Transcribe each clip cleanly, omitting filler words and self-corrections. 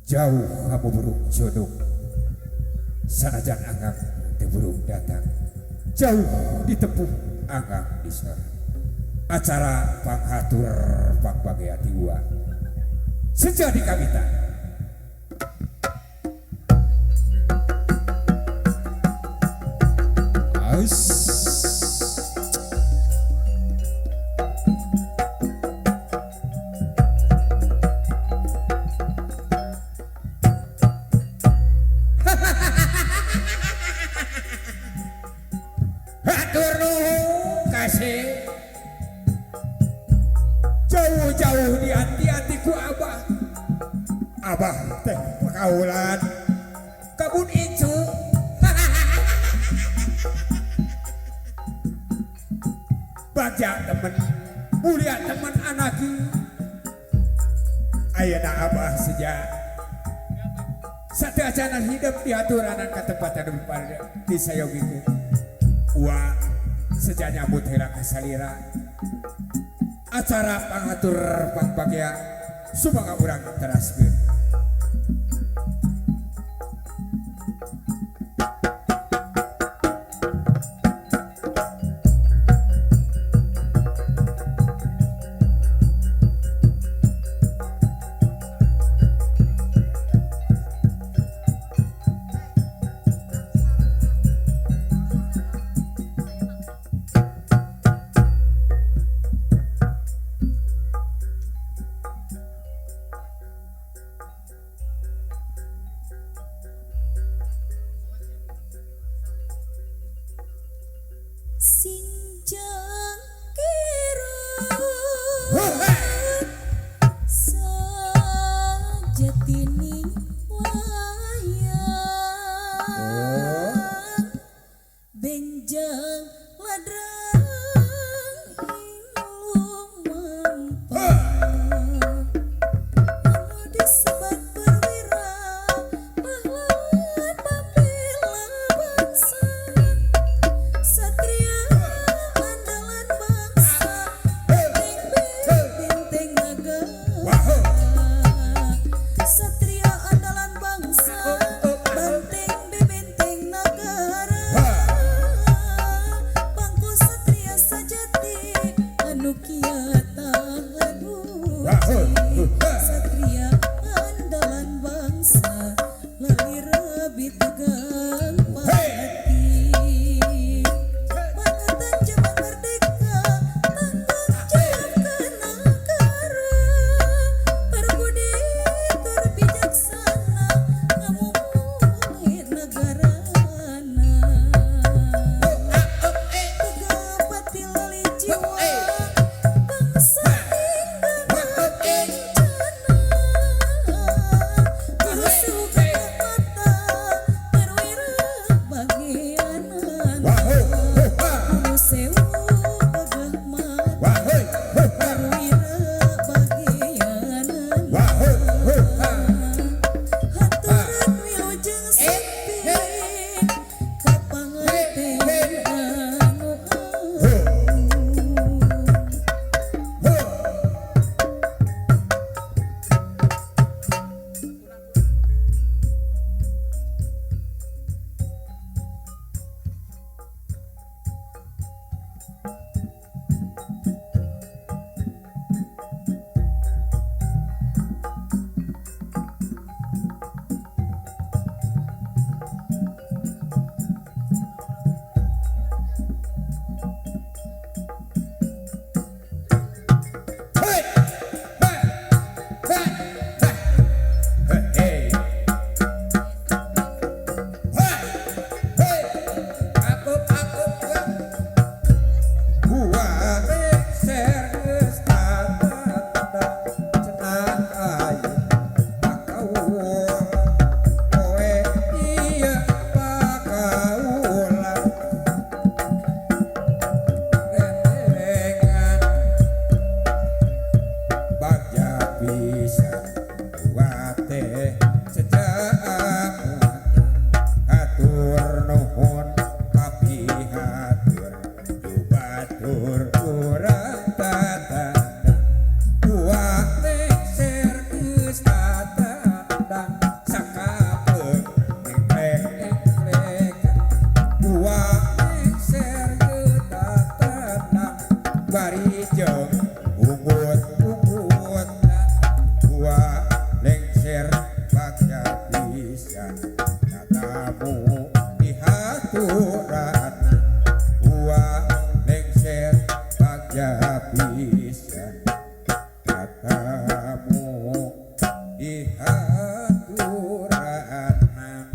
Jauh kamu burung jodoh, sanajan angang teu burung datang. Jauh ditempuh angang disor. Acara panghatur pangbagea tiwa. Sejadi kawita. Ais. Hatur nuhun kasih. Jauh-jauh di hati-hatiku Abah. Abah teh pergaulan kabun icu. Baca temen, mulia temen anaki. Ayeuna Abah sejak sateacanan hidup diaturanan ke tempat anu di sayogiku. Wa sejak nyambut heula ka salira. Acara pangatur pangbagea sumangga urang teraskeun. dihaturanan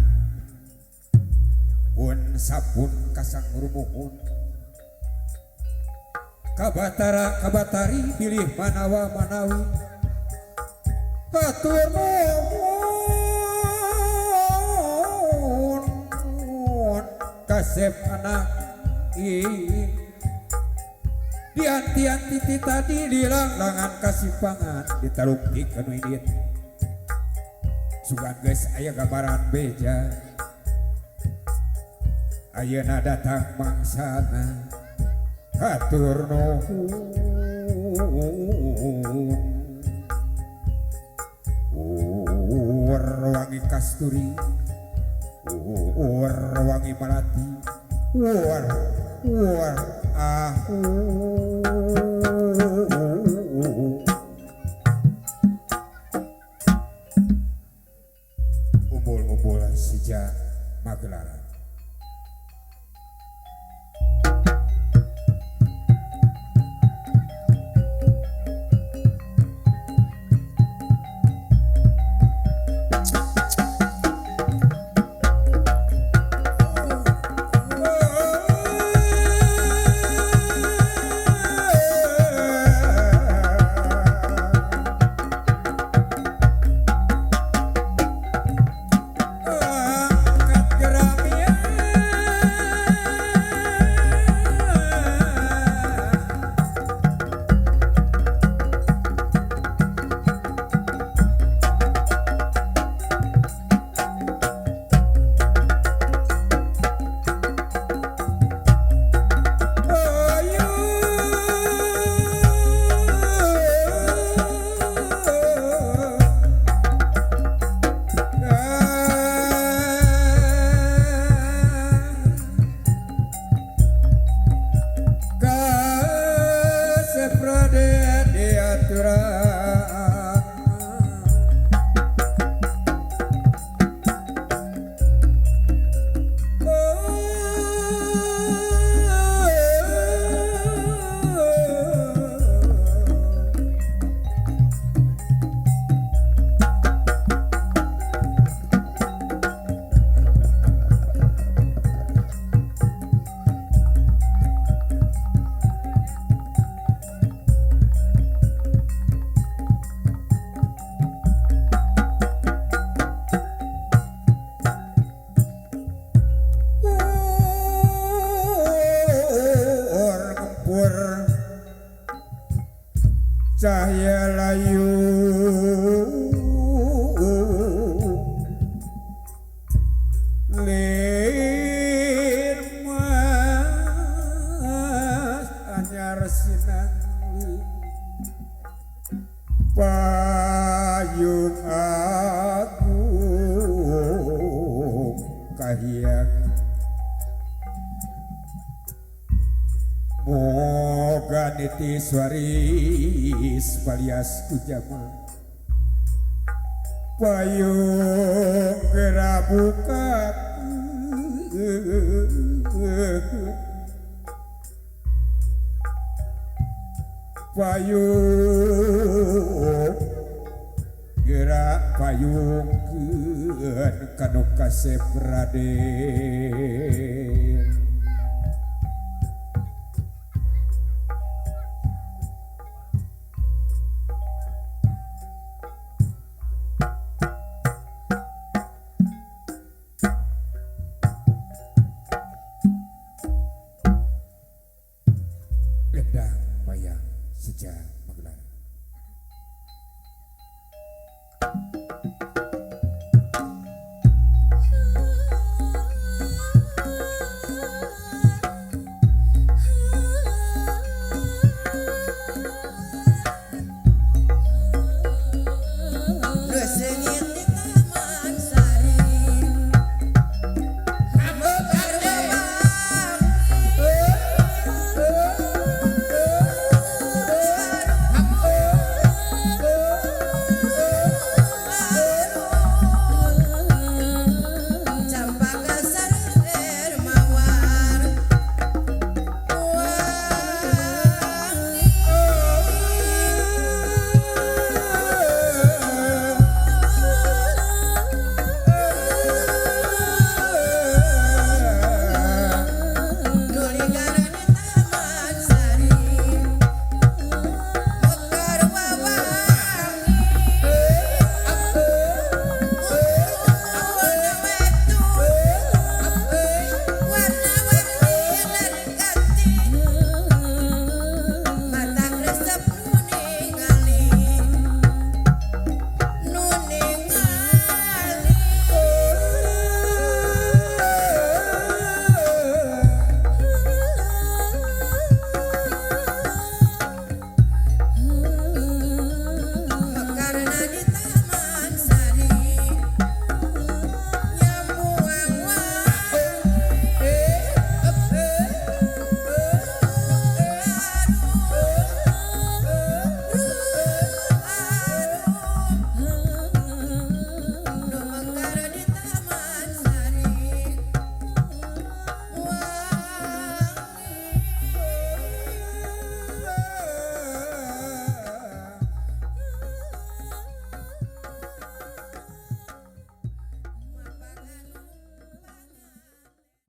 pun sapun kasang rumuhun kabatara kabatari pilih manawa manawi hatur nuhun kasep anak ing dianti-anti tadi dilanglangan kasipangan ditalukikeun widit sugan geus aya gambaran beja ayeuna datang mangsana hatur nuhun wangi kasturi wangi melati umbul-umbul sejak Magelaran. Cahaya layu lirmas anyar sinang payung agung kahiyang moga niti swaris balias ujama payung geura buka payung geura payungkeun kanu kasep Raden